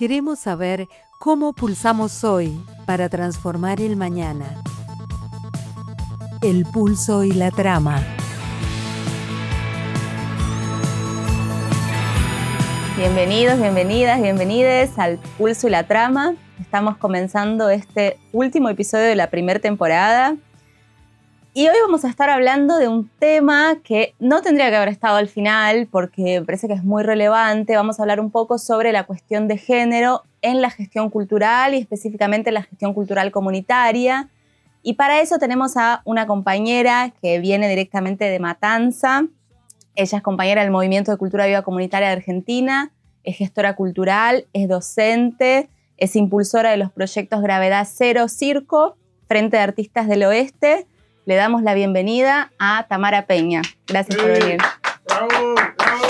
Queremos saber cómo pulsamos hoy para transformar el mañana. El pulso y la trama. Bienvenidos, bienvenidas, bienvenides al Pulso y la Trama. Estamos comenzando este último episodio de la primera temporada. Y hoy vamos a estar hablando de un tema que no tendría que haber estado al final porque me parece que es muy relevante. Vamos a hablar un poco sobre la cuestión de género en la gestión cultural y específicamente en la gestión cultural comunitaria. Y para eso tenemos a una compañera que viene directamente de Matanza. Ella es compañera del Movimiento de Cultura Viva Comunitaria de Argentina, es gestora cultural, es docente, es impulsora de los proyectos Gravedad Cero Circo, Frente de Artistas del Oeste. Le damos la bienvenida a Tamara Peña. Gracias por venir. ¡Bravo! ¡Bravo!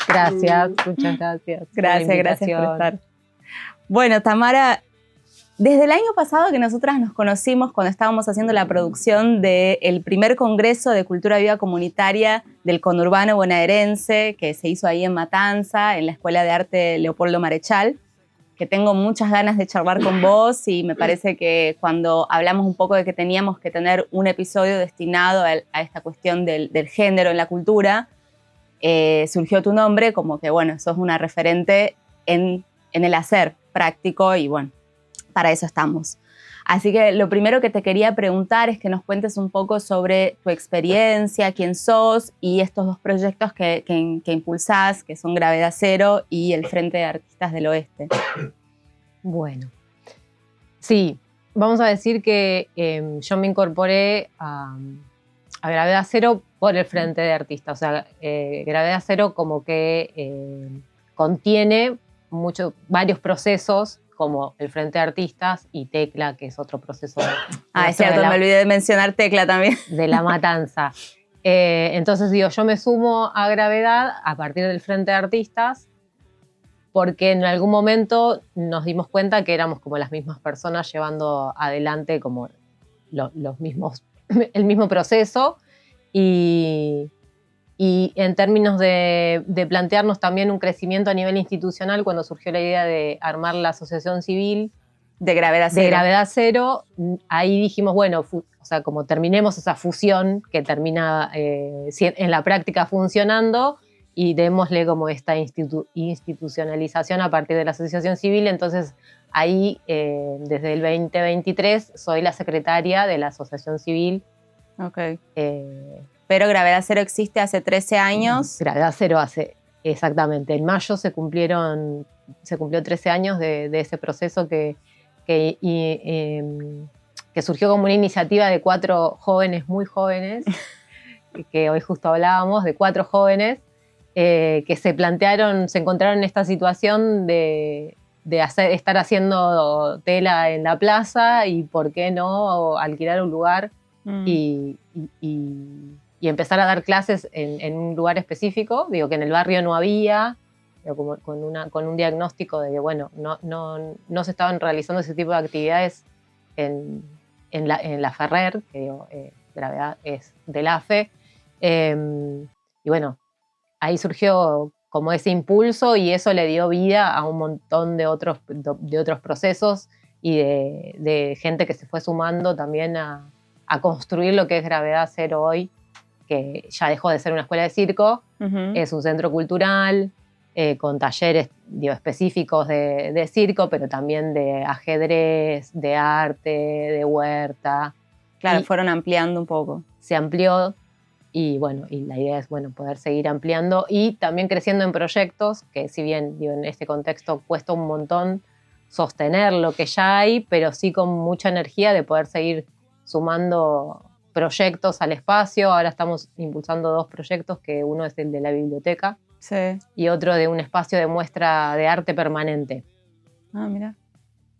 Gracias, muchas gracias. Gracias por estar. Bueno, Tamara, desde el año pasado que nosotras nos conocimos cuando estábamos haciendo la producción del primer Congreso de Cultura Viva Comunitaria del conurbano bonaerense que se hizo ahí en Matanza, en la Escuela de Arte Leopoldo Marechal, que tengo muchas ganas de charlar con vos y me parece que cuando hablamos un poco de que teníamos que tener un episodio destinado a esta cuestión del género en la cultura, surgió tu nombre como que, bueno, sos una referente en el hacer práctico y, bueno, para eso estamos. Así que lo primero que te quería preguntar es que nos cuentes un poco sobre tu experiencia, quién sos y estos dos proyectos que impulsás, que son Gravedad Cero y el Frente de Artistas del Oeste. Bueno, sí, vamos a decir que yo me incorporé a Gravedad Cero por el Frente de Artistas. O sea, Gravedad Cero como que contiene varios procesos, como el Frente de Artistas y Tecla, que es otro proceso. Es cierto, me olvidé de mencionar Tecla también. De La Matanza. Entonces digo, yo me sumo a Gravedad a partir del Frente de Artistas porque en algún momento nos dimos cuenta que éramos como las mismas personas llevando adelante como el mismo proceso y en términos de plantearnos también un crecimiento a nivel institucional, cuando surgió la idea de armar la asociación civil de Gravedad Cero, ahí dijimos, bueno, o sea, como terminemos esa fusión que termina en la práctica funcionando y démosle como esta institucionalización a partir de la asociación civil. Entonces ahí, desde el 2023, soy la secretaria de la asociación civil. Ok. Pero Gravedad Cero existe hace 13 años. Gravedad Cero exactamente. En mayo se cumplió 13 años de ese proceso que surgió como una iniciativa de 4 jóvenes, muy jóvenes, que hoy justo hablábamos, de 4 jóvenes que se encontraron en esta situación de estar haciendo tela en la plaza y por qué no alquilar un lugar y empezar a dar clases en un lugar específico. Digo que en el barrio no había, como con un diagnóstico de que, bueno, no se estaban realizando ese tipo de actividades en la Ferrer, que digo, Gravedad es del AFE. Y bueno, ahí surgió como ese impulso y eso le dio vida a un montón de otros procesos y de gente que se fue sumando también a construir lo que es Gravedad Cero hoy, que ya dejó de ser una escuela de circo, es un centro cultural con talleres específicos de circo, pero también de ajedrez, de arte, de huerta. Claro, fueron ampliando un poco. Se amplió y bueno, y la idea es poder seguir ampliando y también creciendo en proyectos, que si bien en este contexto cuesta un montón sostener lo que ya hay, pero sí con mucha energía de poder seguir sumando proyectos al espacio. Ahora estamos impulsando 2 proyectos, que uno es el de la biblioteca, sí, y otro de un espacio de muestra de arte permanente. Mira.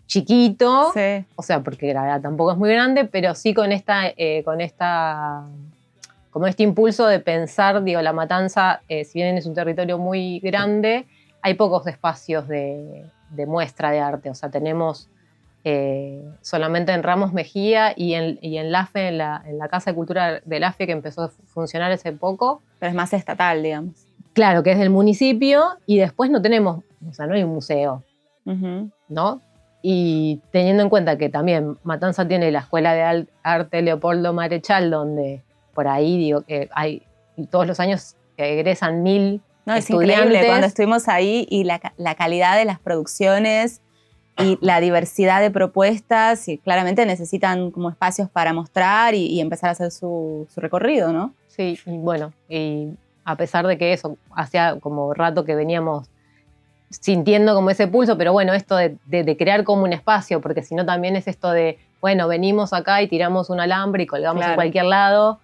Chiquito, sí. O sea, porque Gravedad tampoco es muy grande, pero sí con como este impulso de pensar, La Matanza, si bien es un territorio muy grande, hay pocos espacios de muestra de arte. O sea, tenemos solamente en Ramos Mejía y en la AFE, en la Casa de Cultura del AFE, que empezó a funcionar hace poco. Pero es más estatal, digamos. Claro, que es del municipio, y después no tenemos o sea, no hay un museo, Ujú. ¿no? Y teniendo en cuenta que también Matanza tiene la Escuela de Arte Leopoldo Marechal, donde por ahí, digo, hay todos los años que egresan 1000 No, es estudiantes. increíble cuando estuvimos ahí y la calidad de las producciones y la diversidad de propuestas, y claramente necesitan como espacios para mostrar y empezar a hacer su recorrido, ¿no? Sí, y bueno, y a pesar de que eso, hacía como rato que veníamos sintiendo como ese pulso, pero bueno, esto de crear como un espacio, porque si no también es esto de, bueno, venimos acá y tiramos un alambre y colgamos Claro. en cualquier lado,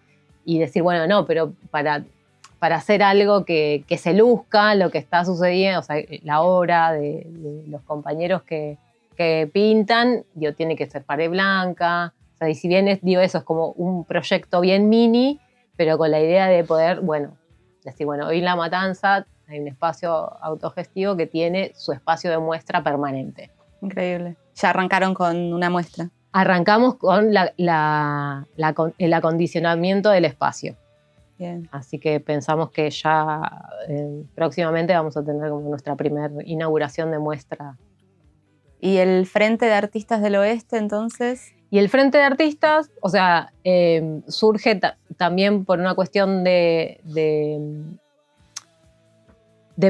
y decir, bueno, no, pero para hacer algo que se luzca lo que está sucediendo, o sea, la obra de los compañeros que pintan, digo, tiene que ser pared blanca, o sea, y si bien digo, eso es como un proyecto bien mini, pero con la idea de poder, bueno, decir, bueno, hoy en La Matanza hay un espacio autogestivo que tiene su espacio de muestra permanente. Increíble. Ya arrancaron con una muestra. Arrancamos con el acondicionamiento del espacio. Bien. Así que pensamos que ya próximamente vamos a tener como nuestra primera inauguración de muestra. ¿Y el Frente de Artistas del Oeste, entonces? Y el Frente de Artistas, o sea, surge también por una cuestión de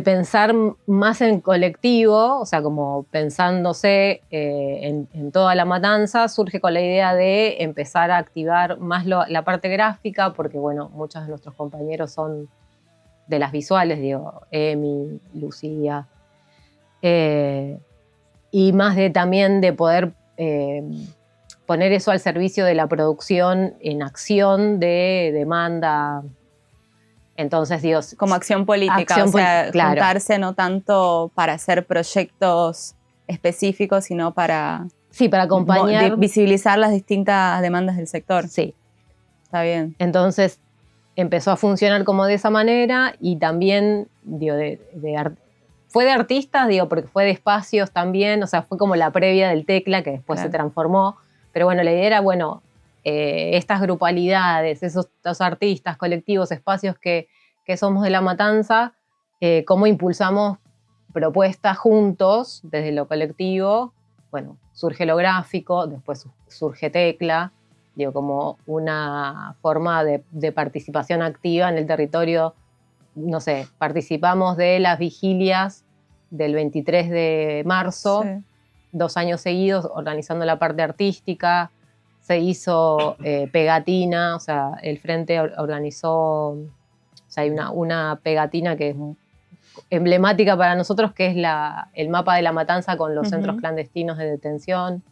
pensar más en colectivo, o sea, como pensándose en toda La Matanza, surge con la idea de empezar a activar más la parte gráfica, porque, bueno, muchos de nuestros compañeros son de las visuales, digo, Emi, Lucía, y más también de poder poner eso al servicio de la producción en acción de demanda. Entonces, digo, Como acción política, o sea, claro. Juntarse no tanto para hacer proyectos específicos, sino para, sí, para acompañar, visibilizar las distintas demandas del sector. Sí. Está bien. Entonces, empezó a funcionar como de esa manera y también, digo, fue de artistas, digo, porque fue de espacios también, o sea, fue como la previa del Tecla, que después Claro. se transformó. Pero bueno, la idea era, bueno, estas grupalidades, esos artistas, colectivos, espacios que somos de La Matanza, cómo impulsamos propuestas juntos desde lo colectivo. Bueno, surge lo gráfico, después surge Tecla, digo, como una forma de participación activa en el territorio. No sé, participamos de las vigilias del 23 de marzo, Sí. 2 años seguidos organizando la parte artística. Se hizo pegatina, o sea, el Frente organizó, o sea, hay una pegatina que es emblemática para nosotros, que es el mapa de La Matanza con los centros clandestinos de detención.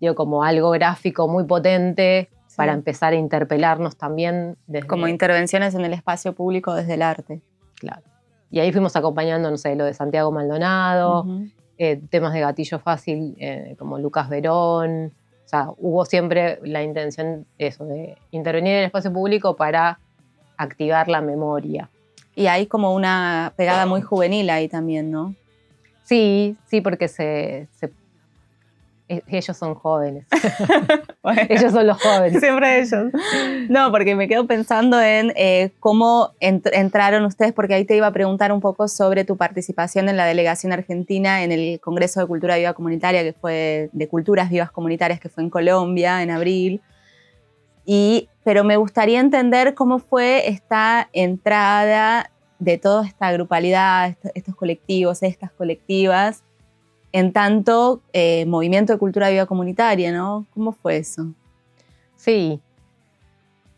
Digo, como algo gráfico muy potente para empezar a interpelarnos también. Como intervenciones en el espacio público desde el arte. Claro. Y ahí fuimos acompañando, no sé, lo de Santiago Maldonado, temas de gatillo fácil como Lucas Verón. O sea, hubo siempre la intención eso, de intervenir en el espacio público para activar la memoria. Y hay como una pegada muy juvenil ahí también, ¿no? Sí, porque ellos son jóvenes. Bueno, ellos son los jóvenes. Siempre ellos. No, porque me quedo pensando en cómo entraron ustedes, porque ahí te iba a preguntar un poco sobre tu participación en la delegación argentina en el Congreso de Cultura Viva Comunitaria, que fue de Culturas Vivas Comunitarias, que fue en Colombia en abril. Pero me gustaría entender cómo fue esta entrada de toda esta grupalidad, estos colectivos, estas colectivas, en tanto movimiento de cultura viva comunitaria, ¿no? ¿Cómo fue eso? Sí,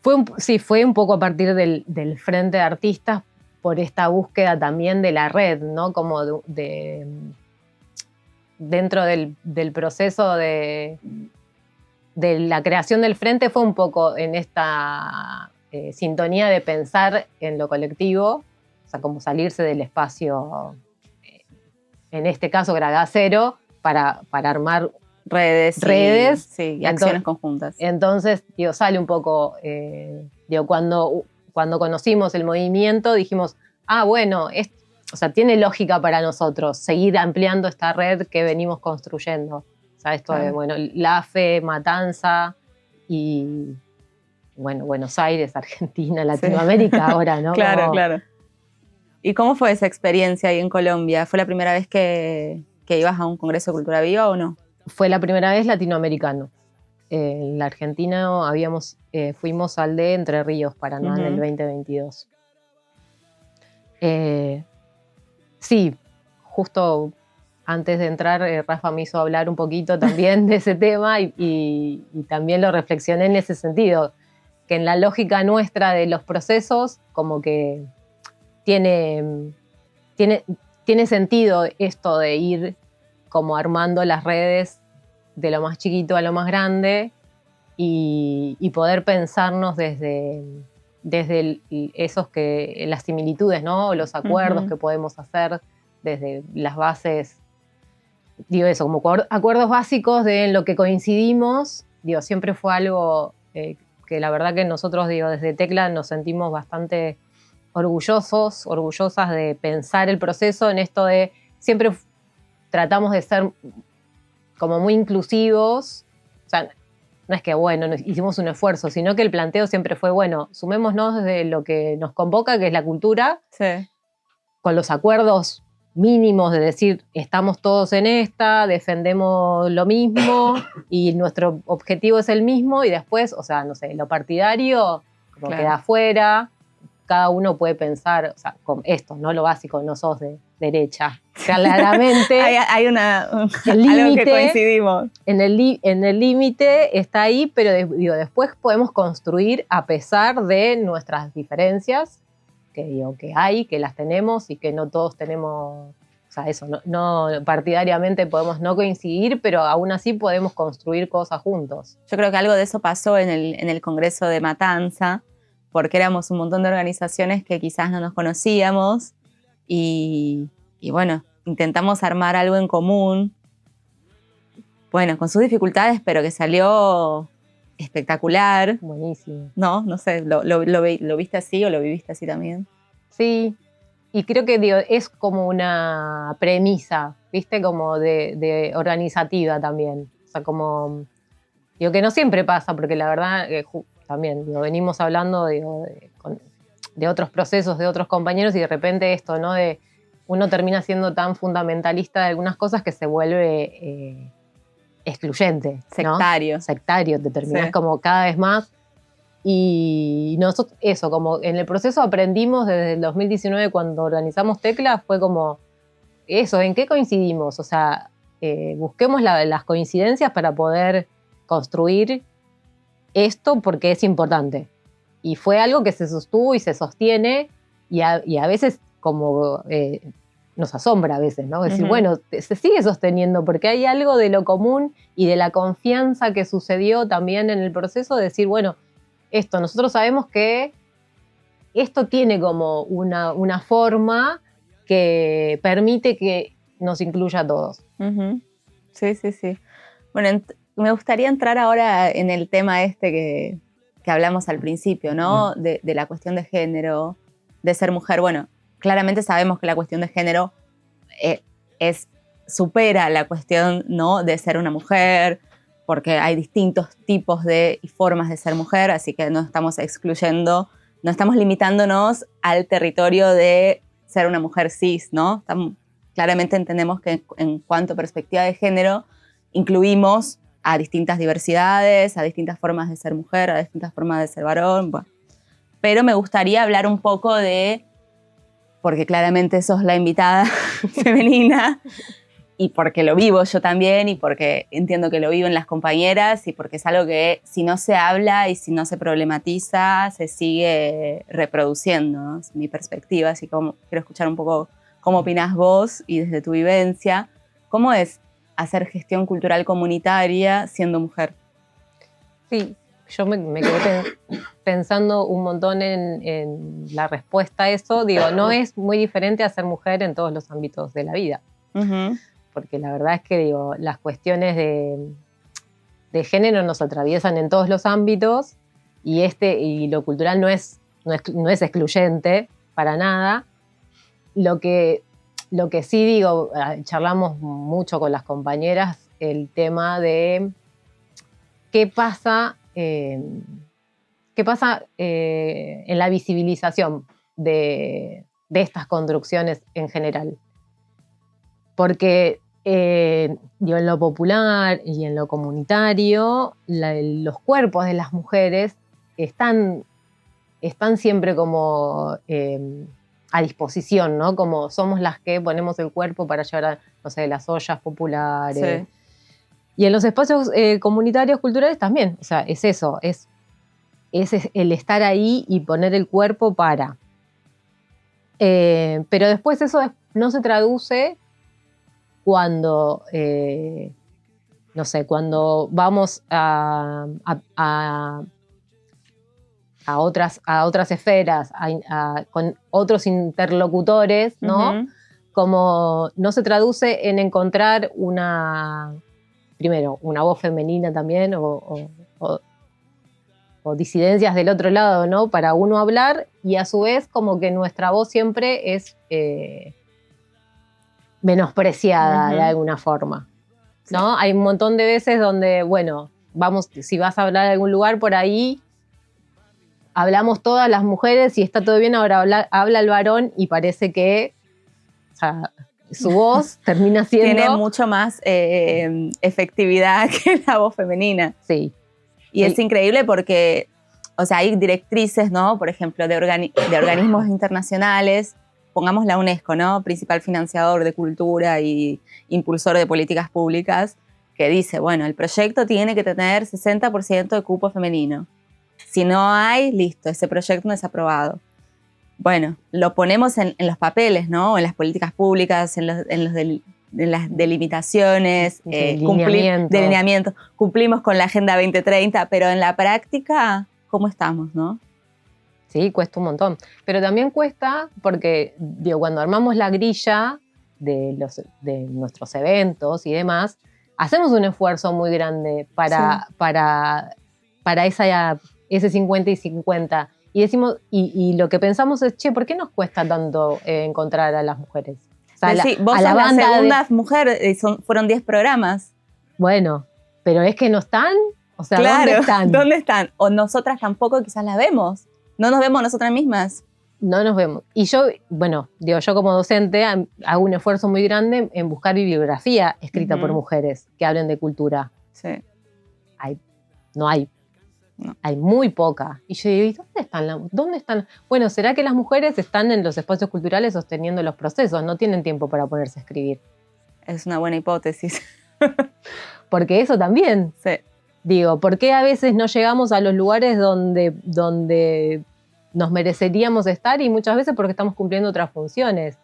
fue un poco a partir del Frente de Artistas por esta búsqueda también de la red, ¿no? Como dentro del proceso de la creación del Frente fue un poco en esta sintonía de pensar en lo colectivo, o sea, como salirse del espacio, en este caso Gragacero, para armar redes sí, y acciones conjuntas. Entonces, digo, sale un poco, digo, cuando conocimos el movimiento dijimos, bueno, o sea, tiene lógica para nosotros seguir ampliando esta red que venimos construyendo. O sea, esto de, bueno, LAFE, Matanza y, bueno, Buenos Aires, Argentina, Latinoamérica ahora, ¿no? Claro. ¿Y cómo fue esa experiencia ahí en Colombia? ¿Fue la primera vez que ibas a un congreso de cultura viva o no? Fue la primera vez latinoamericano. En la Argentina fuimos al de Entre Ríos, Paraná, en el 2022. Sí, justo antes de entrar, Rafa me hizo hablar un poquito también de ese tema y también lo reflexioné en ese sentido, que en la lógica nuestra de los procesos, como que tiene sentido esto de ir como armando las redes de lo más chiquito a lo más grande y poder pensarnos desde las similitudes, ¿no? Los acuerdos que podemos hacer desde las bases, digo eso, como acuerdos básicos de en lo que coincidimos, digo, siempre fue algo que la verdad que nosotros, digo, desde Tecla nos sentimos bastante orgullosas de pensar el proceso en esto de siempre tratamos de ser como muy inclusivos, o sea, no es que, bueno, hicimos un esfuerzo, sino que el planteo siempre fue, bueno, sumémonos desde lo que nos convoca, que es la cultura, Sí. con los acuerdos mínimos de decir, estamos todos en esta, defendemos lo mismo y nuestro objetivo es el mismo y después, o sea, no sé, lo partidario como Claro. queda afuera, cada uno puede pensar, o sea, con esto, no lo básico, no sos de derecha. Claramente hay el algo que límite coincidimos. en el límite está ahí, pero digo, después podemos construir a pesar de nuestras diferencias, que digo que hay, que las tenemos y que no todos tenemos, o sea, eso, no partidariamente podemos no coincidir, pero aún así podemos construir cosas juntos. Yo creo que algo de eso pasó en el Congreso de Matanza, porque éramos un montón de organizaciones que quizás no nos conocíamos y bueno, intentamos armar algo en común, bueno, con sus dificultades, pero que salió espectacular. Buenísimo. No sé, ¿lo viste así o lo viviste así también? Sí, y creo que digo, es como una premisa, ¿viste? Como de organizativa también. O sea, como, digo, que no siempre pasa, porque la verdad, también, digo, venimos hablando de otros procesos, de otros compañeros, y de repente esto, ¿no? De uno termina siendo tan fundamentalista de algunas cosas que se vuelve excluyente, ¿no? Sectario, te terminás como cada vez más. Y nosotros, eso, como en el proceso aprendimos desde el 2019 cuando organizamos Tecla, fue como eso, ¿en qué coincidimos? O sea, busquemos las coincidencias para poder construir esto porque es importante. Y fue algo que se sostuvo y se sostiene y a veces como nos asombra a veces, ¿no? Decir, bueno, se sigue sosteniendo porque hay algo de lo común y de la confianza que sucedió también en el proceso de decir, bueno, nosotros sabemos que esto tiene como una forma que permite que nos incluya a todos. Sí. Bueno, me gustaría entrar ahora en el tema que hablamos al principio, ¿no? De la cuestión de género, de ser mujer. Bueno, claramente sabemos que la cuestión de género supera la cuestión, ¿no? De ser una mujer, porque hay distintos tipos y formas de ser mujer, así que no estamos excluyendo, no estamos limitándonos al territorio de ser una mujer cis, ¿no? Claramente entendemos que en cuanto a perspectiva de género, incluimos a distintas diversidades, a distintas formas de ser mujer, a distintas formas de ser varón, bueno. Pero me gustaría hablar un poco porque claramente sos la invitada femenina, y porque lo vivo yo también, y porque entiendo que lo viven las compañeras, y porque es algo que si no se habla y si no se problematiza, se sigue reproduciendo, ¿no? Es mi perspectiva, así que quiero escuchar un poco cómo opinás vos y desde tu vivencia. ¿Cómo es hacer gestión cultural comunitaria siendo mujer? Sí, yo me quedé pensando un montón en la respuesta a eso. Digo, no es muy diferente a ser mujer en todos los ámbitos de la vida. Porque la verdad es que digo, las cuestiones de género nos atraviesan en todos los ámbitos y lo cultural no es excluyente para nada. Lo que sí digo, charlamos mucho con las compañeras el tema de qué pasa en la visibilización de de estas construcciones en general. Porque digo, en lo popular y en lo comunitario, los cuerpos de las mujeres están siempre como a disposición, ¿no? Como somos las que ponemos el cuerpo para llevar a, no sé, las ollas populares. Sí. Y en los espacios comunitarios, culturales también. O sea, es eso, es el estar ahí y poner el cuerpo para. Pero después eso no se traduce cuando, no sé, cuando vamos a otras esferas, con otros interlocutores, ¿no? Ujú. Como no se traduce en encontrar primero, una voz femenina también o disidencias del otro lado, ¿no? Para uno hablar, y a su vez como que nuestra voz siempre es menospreciada de alguna forma, ¿no? Sí. Hay un montón de veces donde, bueno, si vas a hablar de algún lugar por ahí, hablamos todas las mujeres y está todo bien, ahora habla el varón y parece que, o sea, su voz termina siendo... Tiene mucho más efectividad que la voz femenina. Sí. Y sí. Es increíble porque, o sea, hay directrices, ¿no? Por ejemplo, de organismos internacionales, pongamos la UNESCO, ¿no? Principal financiador de cultura y impulsor de políticas públicas, que dice, bueno, el proyecto tiene que tener 60% de cupo femenino. Si no hay, listo, ese proyecto no es aprobado. Bueno, lo ponemos en los papeles, ¿no? En las políticas públicas, en las delimitaciones, delineamientos. Cumplimos con la Agenda 2030, pero en la práctica, ¿cómo estamos, no? Sí, cuesta un montón. Pero también cuesta porque, digo, cuando armamos la grilla de nuestros eventos y demás, hacemos un esfuerzo muy grande para ese 50 y 50. Y decimos, y lo que pensamos es, che, ¿por qué nos cuesta tanto encontrar a las mujeres? O sea, sí, vos sos la segunda mujer, fueron 10 programas. Bueno, pero es que no están, o sea, claro, ¿dónde están? ¿Dónde están? O nosotras tampoco quizás las vemos. No nos vemos nosotras mismas. No nos vemos. Y yo, bueno, digo, yo como docente hago un esfuerzo muy grande en buscar bibliografía escrita por mujeres que hablen de cultura. Sí. No hay. No. Hay muy poca. Y yo digo, ¿y dónde están? Bueno, ¿será que las mujeres están en los espacios culturales sosteniendo los procesos? No tienen tiempo para ponerse a escribir. Es una buena hipótesis. Porque eso también. Sí. Digo, ¿por qué a veces no llegamos a los lugares donde nos mereceríamos estar? Y muchas veces porque estamos cumpliendo otras funciones.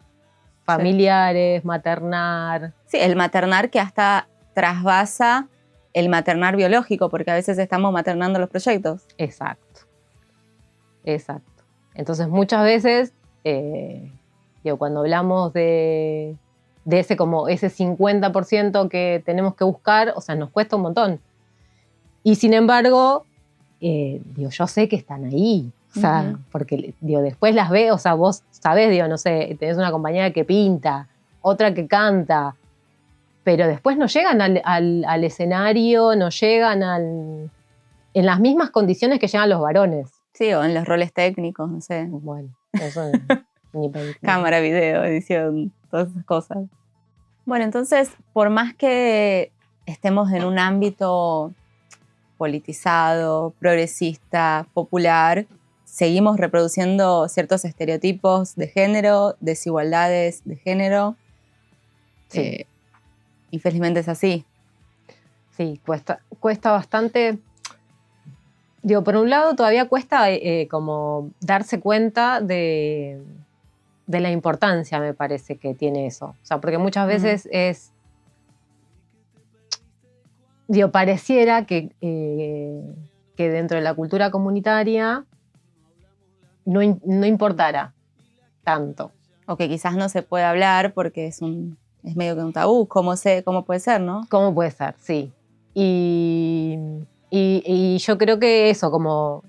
Familiares, maternar. Sí, el maternar que hasta trasvasa el maternar biológico, porque a veces estamos maternando los proyectos. Exacto. Entonces, muchas veces, cuando hablamos de ese 50% que tenemos que buscar, o sea, nos cuesta un montón. Y sin embargo, yo sé que están ahí. O sea, porque después las veo, o sea, vos sabés, no sé, tenés una compañera que pinta, otra que canta, pero después no llegan al escenario, no llegan en las mismas condiciones que llegan los varones. Sí, o en los roles técnicos, no sé. Bueno, eso ni cámara, video, edición, todas esas cosas. Bueno, entonces, por más que estemos en un ámbito politizado, progresista, popular, seguimos reproduciendo ciertos estereotipos de género, desigualdades de género. Sí. Infelizmente es así. Sí, cuesta bastante. Digo, por un lado todavía cuesta como darse cuenta de la importancia, me parece, que tiene eso. O sea, porque muchas veces pareciera que dentro de la cultura comunitaria no importara tanto. O que quizás no se puede hablar porque es medio que un tabú. ¿Cómo puede ser, no? ¿Cómo puede ser? Sí. Y yo creo que eso, como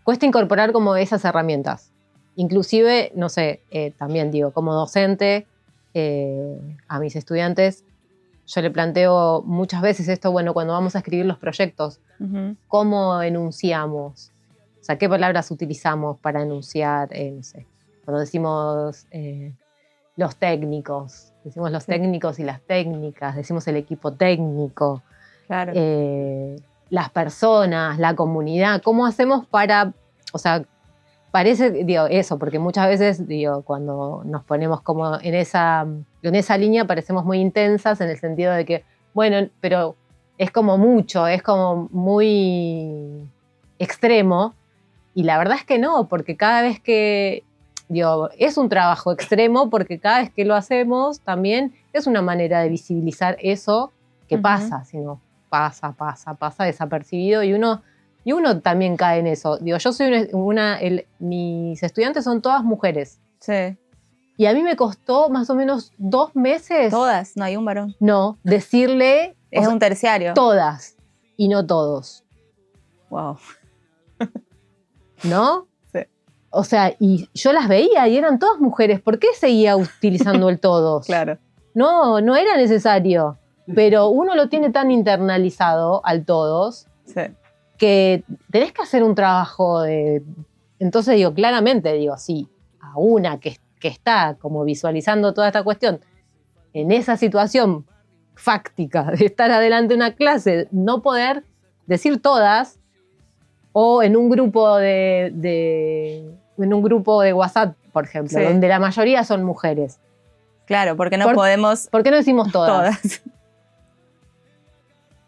cuesta incorporar como esas herramientas. Inclusive, no sé, también digo, como docente, a mis estudiantes, yo le planteo muchas veces esto, bueno, cuando vamos a escribir los proyectos, ¿cómo enunciamos? O sea, ¿qué palabras utilizamos para enunciar, no sé, cuando decimos los técnicos, decimos los técnicos y las técnicas, decimos el equipo técnico, Claro. las personas, la comunidad, ¿cómo hacemos para, o sea, parece, digo, eso, porque muchas veces, digo, cuando nos ponemos como en esa línea parecemos muy intensas en el sentido de que, bueno, pero es como mucho, es como muy extremo, y la verdad es que no, porque cada vez que, digo, es un trabajo extremo porque cada vez que lo hacemos también es una manera de visibilizar eso que pasa, sino pasa desapercibido y uno también cae en eso. Digo, yo soy mis estudiantes son todas mujeres. Sí. Y a mí me costó más o menos 2 meses. Todas, no hay un varón. No, decirle. Es un terciario. Todas y no todos. Wow. ¿No? Sí. O sea, y yo las veía y eran todas mujeres. ¿Por qué seguía utilizando el todos? Claro. No era necesario. Pero uno lo tiene tan internalizado al todos. Sí. Que tenés que hacer un trabajo de... Entonces digo, claramente digo, sí, a una que está como visualizando toda esta cuestión en esa situación fáctica de estar adelante de una clase, no poder decir todas, o en un grupo de WhatsApp, por ejemplo, Sí. donde la mayoría son mujeres. Claro, porque no podemos... ¿Por qué no decimos todas? Todas.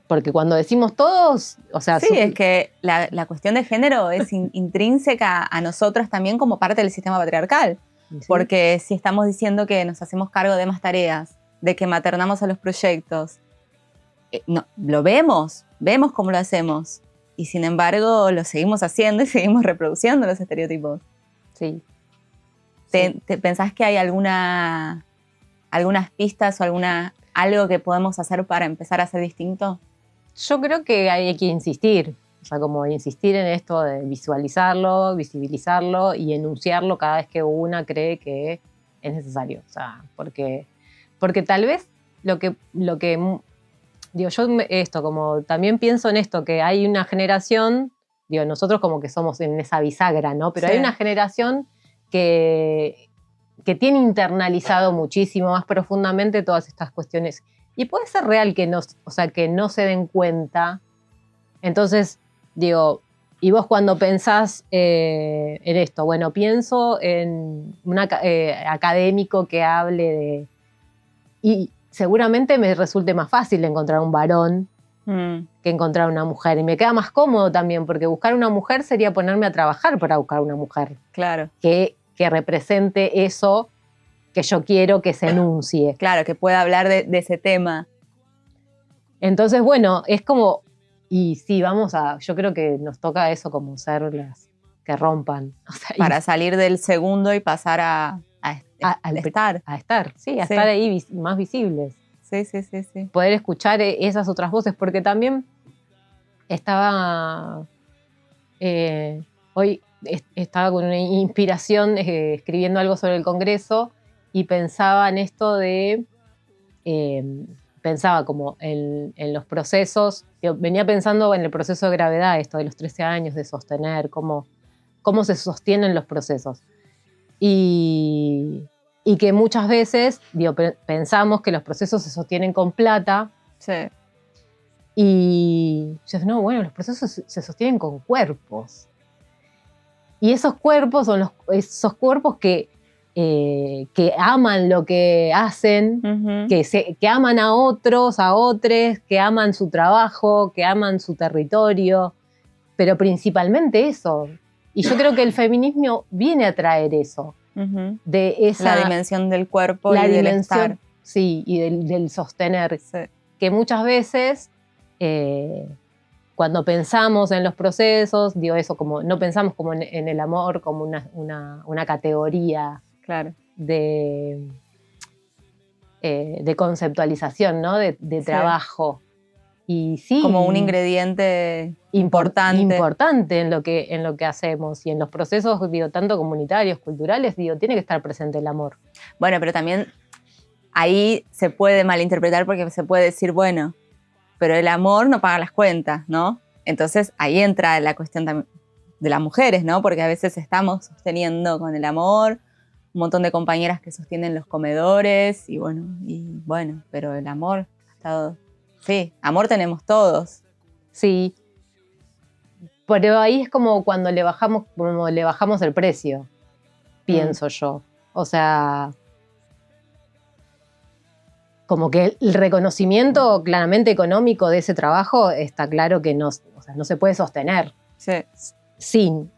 Porque cuando decimos todos, o sea... Sí, es que la cuestión de género es intrínseca a nosotros también como parte del sistema patriarcal. ¿sí? Porque si estamos diciendo que nos hacemos cargo de más tareas, de que maternamos a los proyectos, no, lo vemos cómo lo hacemos. Y sin embargo lo seguimos haciendo y seguimos reproduciendo los estereotipos. Sí. ¿Te pensás que hay algunas pistas o algo que podemos hacer para empezar a ser distinto? Yo creo que hay que insistir, o sea, como insistir en esto de visualizarlo, visibilizarlo y enunciarlo cada vez que una cree que es necesario. O sea, porque tal vez lo que digo, yo esto, como también pienso en esto, que hay una generación, digo, nosotros como que somos en esa bisagra, ¿no? Pero sí. Hay una generación que tiene internalizado muchísimo más profundamente todas estas cuestiones. Y puede ser real que no se den cuenta. Entonces, digo, y vos cuando pensás en esto, bueno, pienso en un académico que hable de... Y seguramente me resulte más fácil encontrar un varón que encontrar una mujer. Y me queda más cómodo también, porque buscar una mujer sería ponerme a trabajar para buscar una mujer. Claro. Que represente eso que yo quiero que se enuncie. Claro, que pueda hablar de ese tema. Entonces, bueno, es como, y sí, yo creo que nos toca eso como ser las que rompan. O sea, para salir del segundo y pasar a estar. A estar, sí, a estar ahí más visibles. Sí. Poder escuchar esas otras voces, porque también hoy estaba con una inspiración escribiendo algo sobre el Congreso y pensaba en esto pensaba como en los procesos, yo venía pensando en el proceso de gravedad, esto de los 13 años, de sostener, cómo se sostienen los procesos. Y que muchas veces pensamos que los procesos se sostienen con plata. Sí. Y yo no, bueno, los procesos se sostienen con cuerpos. Y esos cuerpos son esos cuerpos que aman lo que hacen, que aman a otros, que aman su trabajo, que aman su territorio, pero principalmente eso. Y yo creo que el feminismo viene a traer eso. De esa, la dimensión del cuerpo y del estar. Sí, y del sostener. Sí. Que muchas veces, cuando pensamos en los procesos, eso, como no pensamos como en el amor como una categoría. Claro. De conceptualización, ¿no? De trabajo. Y sí, como un ingrediente importante en lo que hacemos. Y en los procesos, tanto comunitarios, culturales, tiene que estar presente el amor. Bueno, pero también ahí se puede malinterpretar porque se puede decir, bueno, pero el amor no paga las cuentas, ¿no? Entonces ahí entra la cuestión también de las mujeres, ¿no? Porque a veces estamos sosteniendo con el amor un montón de compañeras que sostienen los comedores y bueno, pero el amor ha estado... Sí, amor tenemos todos. Sí, pero ahí es como cuando le bajamos el precio, pienso yo. O sea, como que el reconocimiento claramente económico de ese trabajo está claro que no, o sea, no se puede sostener. Sí. Sin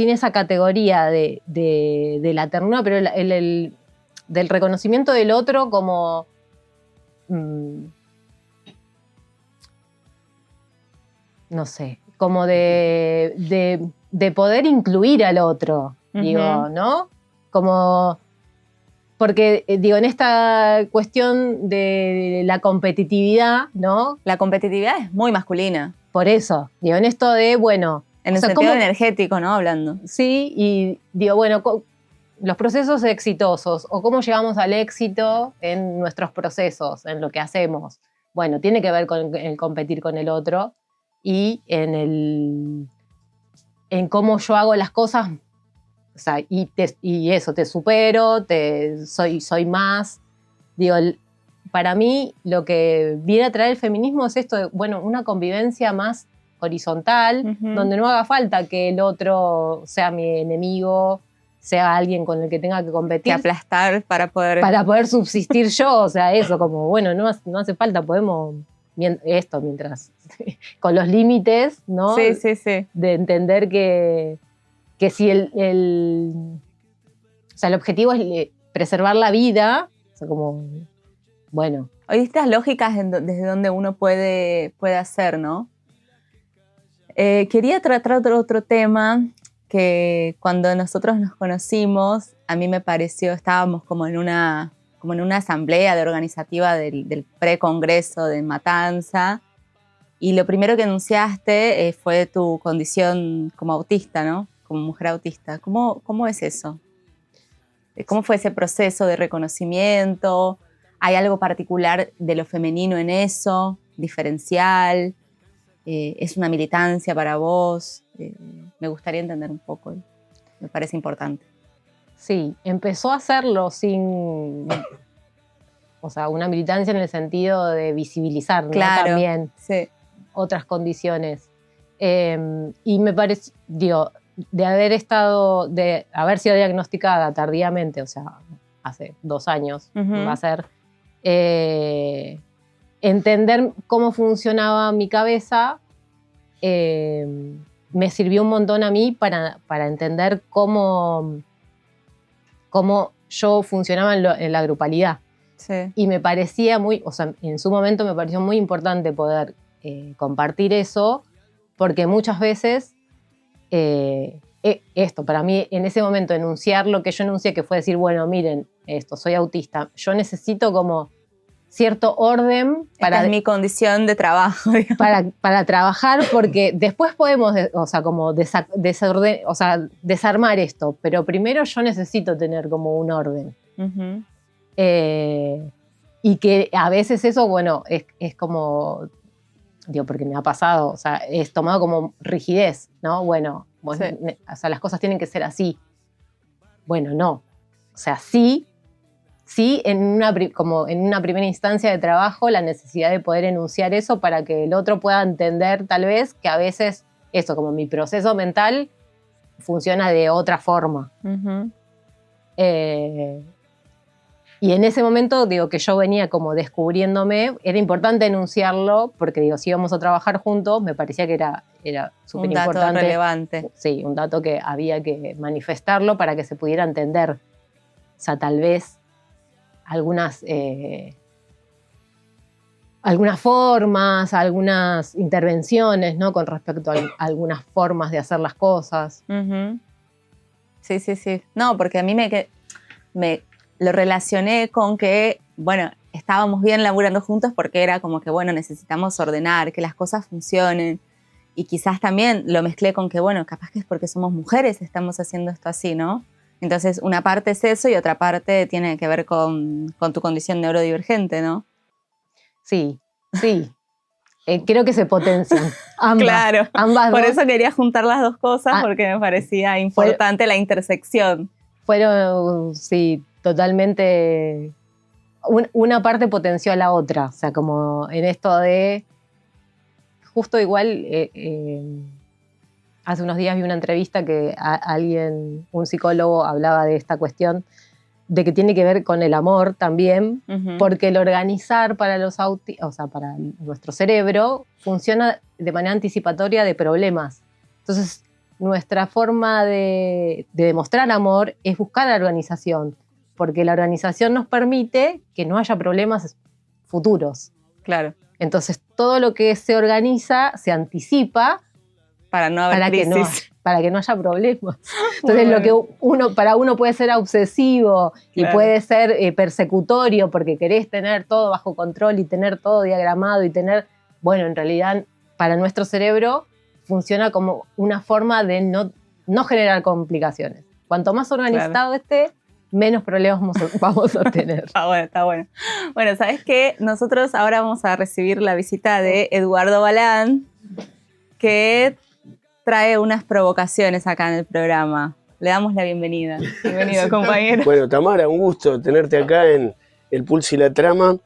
esa categoría de la ternura, pero del reconocimiento del otro como no sé, como de poder incluir al otro, digo, ¿no? Como, porque, digo, en esta cuestión de la competitividad, ¿no? La competitividad es muy masculina. Por eso, digo, en esto de, bueno... En el sentido energético, ¿no? Hablando. Sí, y digo, bueno, los procesos exitosos o cómo llegamos al éxito en nuestros procesos, en lo que hacemos. Bueno, tiene que ver con el competir con el otro y en cómo yo hago las cosas, o sea, y eso, te supero, soy más. Digo, para mí lo que viene a traer el feminismo es esto de, bueno, una convivencia más horizontal, donde no haga falta que el otro sea mi enemigo, sea alguien con el que tenga que competir. Que aplastar para poder subsistir yo, o sea, eso, como, bueno, no hace falta, podemos mientras, con los límites, ¿no? Sí, sí, sí. De entender que si o sea, el objetivo es preservar la vida, o sea, como, bueno. Hoy estas lógicas desde donde uno puede hacer, ¿no? Quería tratar otro tema que cuando nosotros nos conocimos, a mí me pareció, estábamos como en una asamblea organizativa del precongreso de Matanza, y lo primero que enunciaste fue tu condición como autista, ¿no? Como mujer autista. ¿Cómo es eso? ¿Cómo fue ese proceso de reconocimiento? ¿Hay algo particular de lo femenino en eso? ¿Diferencial? ¿Es una militancia para vos? Me gustaría entender un poco. Me parece importante. Sí, empezó a hacerlo sin... O sea, una militancia en el sentido de visibilizar, ¿no? Claro, también sí. Otras condiciones. Y me parece, digo, de haber sido diagnosticada tardíamente, o sea, hace 2 años, va a ser, entender cómo funcionaba mi cabeza me sirvió un montón a mí para entender cómo yo funcionaba en la grupalidad. Sí. Y me parecía o sea, en su momento me pareció muy importante poder compartir eso, porque muchas veces esto, para mí, en ese momento, enunciar lo que yo enuncié, que fue decir, bueno, miren, soy autista, yo necesito como cierto orden para... Esta es mi condición de trabajo, digamos. Para trabajar, porque después podemos, o sea, como desarmar esto, pero primero yo necesito tener como un orden. Y que a veces eso, bueno, es como, digo, porque me ha pasado, o sea, es tomado como rigidez, ¿no? Bueno, sí. O sea, las cosas tienen que ser así. Bueno, no. O sea, sí, como en una primera instancia de trabajo, la necesidad de poder enunciar eso para que el otro pueda entender, tal vez, que a veces eso, como mi proceso mental, funciona de otra forma. Y en ese momento, digo, que yo venía como descubriéndome, era importante enunciarlo, porque digo, si íbamos a trabajar juntos, me parecía que era súper importante. Un dato relevante. Sí, un dato que había que manifestarlo para que se pudiera entender. O sea, tal vez algunas formas, algunas intervenciones, ¿no? Con respecto a algunas formas de hacer las cosas. Sí, sí, sí. No, porque a mí me lo relacioné con que, bueno, estábamos bien laburando juntos porque era como que, bueno, necesitamos ordenar, que las cosas funcionen. Y quizás también lo mezclé con que, bueno, capaz que es porque somos mujeres estamos haciendo esto así, ¿no? Entonces, una parte es eso y otra parte tiene que ver con tu condición neurodivergente, ¿no? Sí, sí. creo que se potencian. Ambas, Claro, ambas por dos eso quería juntar las dos cosas, Ah. porque me parecía importante la intersección. fueron, sí, totalmente. Una parte potenció a la otra. O sea, como en esto de. Justo igual. Hace unos días vi una entrevista que alguien, un psicólogo, hablaba de esta cuestión de que tiene que ver con el amor también, Ujú. porque el organizar para para nuestro cerebro funciona de manera anticipatoria de problemas. Entonces, nuestra forma de demostrar amor es buscar la organización, porque la organización nos permite que no haya problemas futuros. Claro, Entonces, todo lo que se organiza se anticipa para no haber para crisis. que no haya problemas. Entonces, Muy lo que para uno puede ser obsesivo y Claro. puede ser persecutorio porque querés tener todo bajo control y tener todo diagramado y tener, bueno, en realidad para nuestro cerebro funciona como una forma de no generar complicaciones. Cuanto más organizado esté, menos problemas vamos a tener. Está bueno, está bueno. Bueno, ¿sabes qué? Nosotros ahora vamos a recibir la visita de Eduardo Balán, que trae unas provocaciones acá en el programa. Le damos la bienvenida. Bienvenido, compañero. Bueno, Tamara, un gusto tenerte acá en El Pulso y la Trama.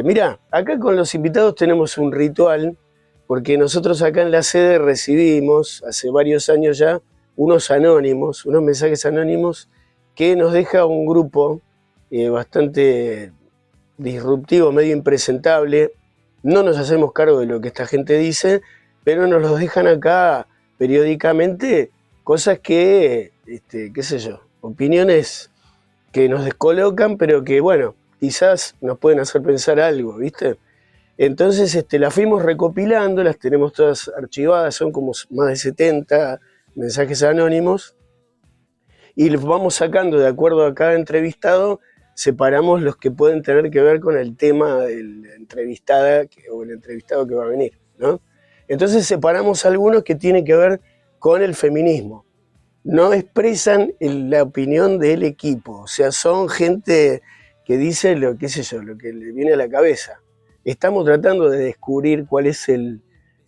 Mira, acá con los invitados tenemos un ritual, porque nosotros acá en la sede recibimos, hace varios años ya, unos mensajes anónimos que nos deja un grupo bastante disruptivo, medio impresentable. No nos hacemos cargo de lo que esta gente dice, pero nos los dejan acá periódicamente, cosas que, qué sé yo, opiniones que nos descolocan, pero que, bueno, quizás nos pueden hacer pensar algo, ¿viste? Entonces las fuimos recopilando, las tenemos todas archivadas, son como más de 70 mensajes anónimos, y los vamos sacando de acuerdo a cada entrevistado, separamos los que pueden tener que ver con el tema de la entrevistada o el entrevistado que va a venir, ¿no? Entonces separamos algunos que tienen que ver con el feminismo. No expresan la opinión del equipo, o sea, son gente que dice lo que le viene a la cabeza. Estamos tratando de descubrir cuál es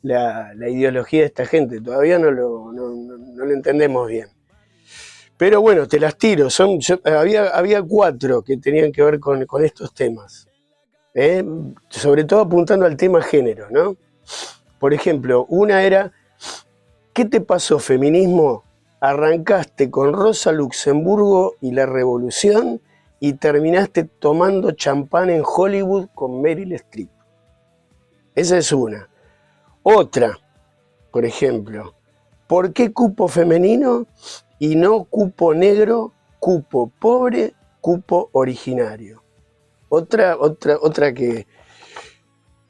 la ideología de esta gente, todavía no lo entendemos bien. Pero bueno, te las tiro, había 4 que tenían que ver con estos temas, sobre todo apuntando al tema género, ¿no? Por ejemplo, una era, ¿qué te pasó, feminismo? Arrancaste con Rosa Luxemburgo y la Revolución y terminaste tomando champán en Hollywood con Meryl Streep. Esa es una. Otra, por ejemplo, ¿por qué cupo femenino y no cupo negro, cupo pobre, cupo originario? Otra que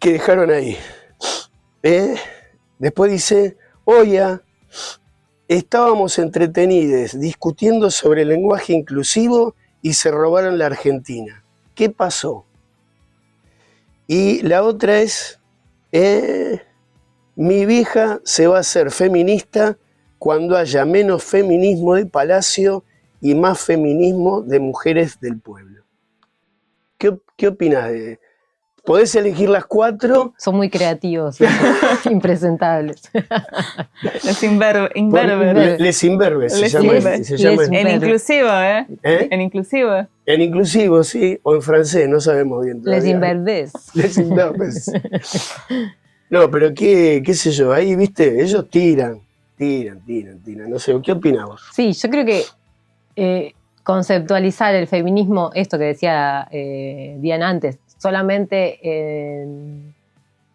dejaron ahí. Después dice, oye, estábamos entretenidos discutiendo sobre el lenguaje inclusivo y se robaron la Argentina. ¿Qué pasó? Y la otra es, mi vieja se va a hacer feminista cuando haya menos feminismo de palacio y más feminismo de mujeres del pueblo. ¿Qué opinás de? Podés elegir las 4. Son muy creativos, impresentables. Les imberbes. Les imberbes se llama. En inclusivo, ¿eh? En inclusivo. En inclusivo, sí, o en francés, no sabemos bien todavía. Les imberbes. Les imberbes. No, pero qué sé yo, ahí, viste, ellos tiran. No sé, ¿qué opinamos? Sí, yo creo que conceptualizar el feminismo, esto que decía Diana antes, solamente en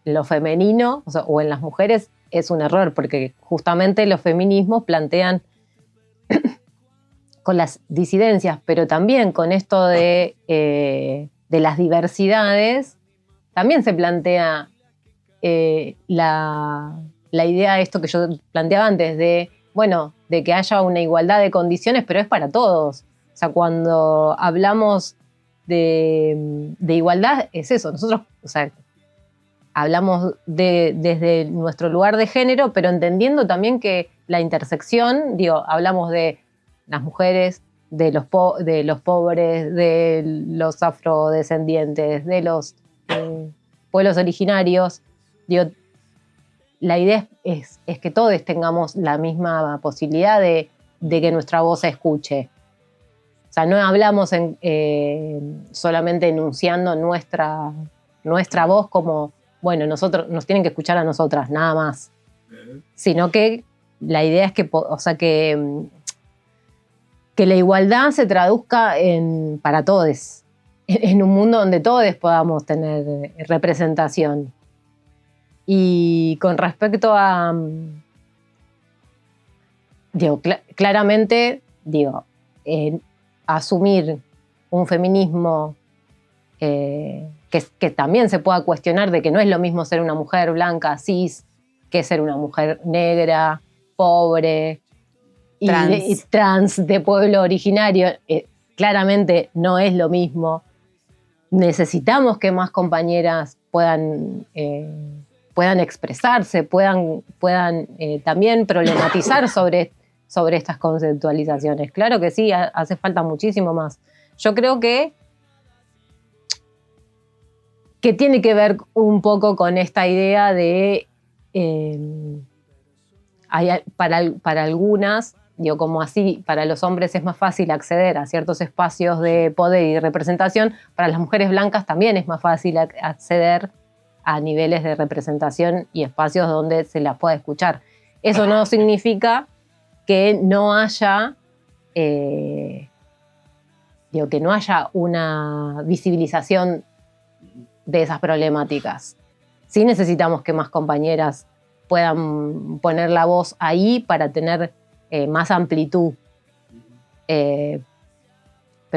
lo femenino, o en las mujeres, es un error, porque justamente los feminismos plantean con las disidencias, pero también con esto de las diversidades, también se plantea la idea de esto que yo planteaba antes, de que haya una igualdad de condiciones, pero es para todos. O sea, cuando hablamos de igualdad, es eso. Nosotros, hablamos desde nuestro lugar de género, pero entendiendo también que la intersección, hablamos de las mujeres, de los pobres, de los afrodescendientes, de pueblos originarios. Digo, la idea es que todos tengamos la misma posibilidad de que nuestra voz se escuche. O sea, no hablamos solamente enunciando nuestra voz como, bueno, nosotros nos tienen que escuchar a nosotras, nada más. Sino que la idea es que la igualdad se traduzca para todos, en un mundo donde todos podamos tener representación. Y con respecto a, claramente, asumir un feminismo que también se pueda cuestionar de que no es lo mismo ser una mujer blanca, cis, que ser una mujer negra, pobre y trans de pueblo originario. Claramente no es lo mismo. Necesitamos que más compañeras puedan expresarse, puedan también problematizar sobre estas conceptualizaciones. Claro que sí, hace falta muchísimo más. Yo creo que tiene que ver un poco con esta idea de para algunas, como así, para los hombres es más fácil acceder a ciertos espacios de poder y representación, para las mujeres blancas también es más fácil acceder a niveles de representación y espacios donde se las pueda escuchar. Eso no significa que no haya que no haya una visibilización de esas problemáticas. Sí necesitamos que más compañeras puedan poner la voz ahí para tener más amplitud. Pero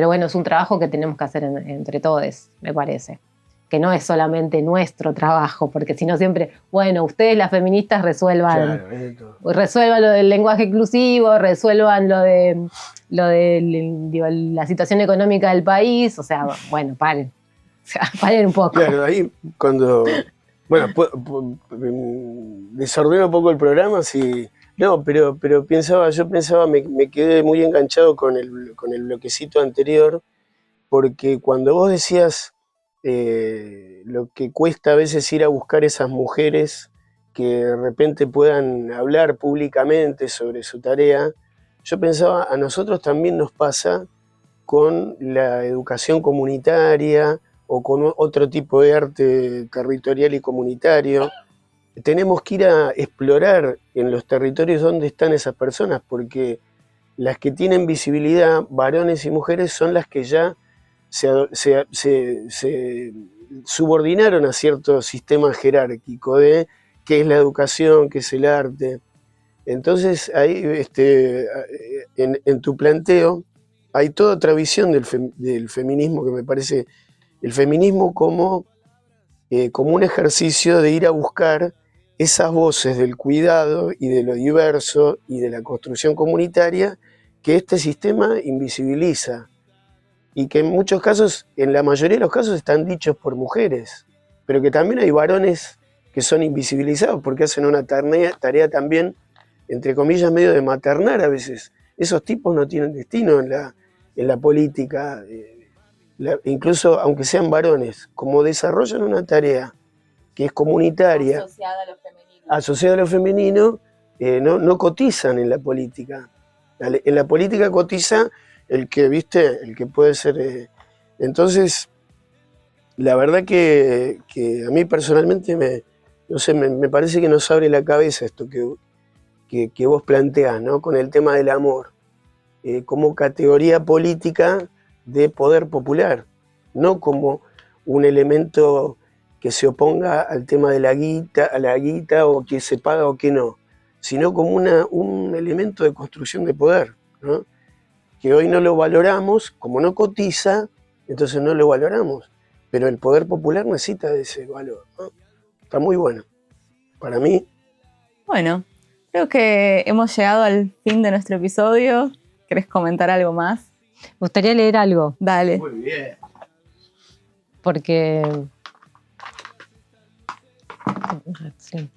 bueno, es un trabajo que tenemos que hacer entre todos, me parece. Que no es solamente nuestro trabajo, porque si no siempre, bueno, ustedes las feministas resuelvan lo del lenguaje inclusivo, resuelvan lo de la situación económica del país, o sea, bueno, paren. O sea, paren un poco. Claro, ahí cuando... Bueno, desordeno un poco el programa, sí. No, pero yo pensaba, me quedé muy enganchado con el bloquecito anterior, porque cuando vos decías lo que cuesta a veces ir a buscar esas mujeres que de repente puedan hablar públicamente sobre su tarea, yo pensaba, a nosotros también nos pasa con la educación comunitaria o con otro tipo de arte territorial y comunitario. Tenemos que ir a explorar en los territorios dónde están esas personas, porque las que tienen visibilidad, varones y mujeres, son las que ya se subordinaron a cierto sistema jerárquico de qué es la educación, qué es el arte. Entonces, ahí, en tu planteo, hay toda otra visión del feminismo que me parece, el feminismo como un ejercicio de ir a buscar esas voces del cuidado y de lo diverso y de la construcción comunitaria que este sistema invisibiliza y que en muchos casos, en la mayoría de los casos, están dichos por mujeres, pero que también hay varones que son invisibilizados porque hacen una tarea también, entre comillas, medio de maternar a veces. Esos tipos no tienen destino en la política, incluso aunque sean varones, como desarrollan una tarea que es comunitaria, asociada a lo femenino, no cotizan en la política. En la política cotiza el que puede ser. Entonces, la verdad que a mí personalmente me parece que nos abre la cabeza esto que vos planteás, ¿no? Con el tema del amor, como categoría política de poder popular, no como un elemento que se oponga al tema de a la guita o que se paga o que no, sino como un elemento de construcción de poder, ¿no? Que hoy no lo valoramos, como no cotiza, entonces no lo valoramos, pero el poder popular necesita de ese valor, ¿no? Está muy bueno, para mí. Bueno, creo que hemos llegado al fin de nuestro episodio. ¿Querés comentar algo más? Me gustaría leer algo. Dale. Muy bien. Porque... Sí.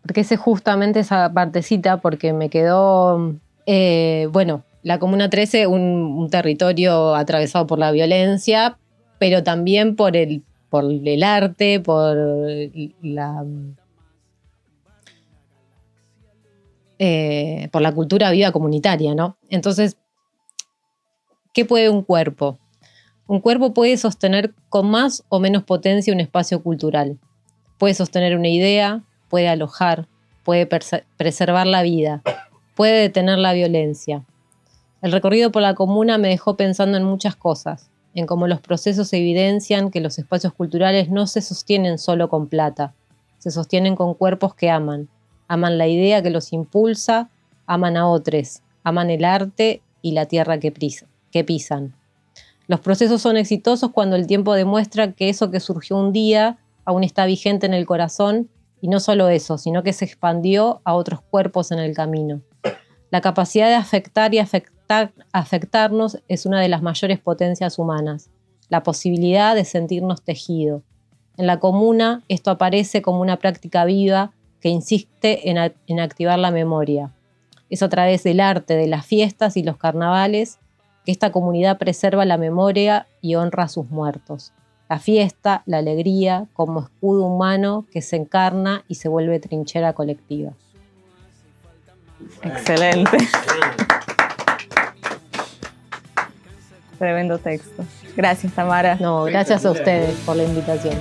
Porque es justamente esa partecita, porque me quedó... la Comuna 13, un territorio atravesado por la violencia, pero también por el arte, por la cultura viva comunitaria, ¿no? Entonces, ¿qué puede un cuerpo? Un cuerpo puede sostener con más o menos potencia un espacio cultural. Puede sostener una idea, puede alojar, puede preservar la vida, puede detener la violencia. El recorrido por la comuna me dejó pensando en muchas cosas, en cómo los procesos evidencian que los espacios culturales no se sostienen solo con plata, se sostienen con cuerpos que aman la idea que los impulsa, aman a otros, aman el arte y la tierra que pisan. Los procesos son exitosos cuando el tiempo demuestra que eso que surgió un día aún está vigente en el corazón, y no solo eso, sino que se expandió a otros cuerpos en el camino. La capacidad de afectar y afectarnos es una de las mayores potencias humanas, la posibilidad de sentirnos tejido. En la comuna esto aparece como una práctica viva que insiste en activar la memoria. Es a través del arte, de las fiestas y los carnavales que esta comunidad preserva la memoria y honra a sus muertos. La fiesta, la alegría, como escudo humano que se encarna y se vuelve trinchera colectiva. Excelente. Tremendo texto. Gracias, Tamara. No, gracias a ustedes por la invitación.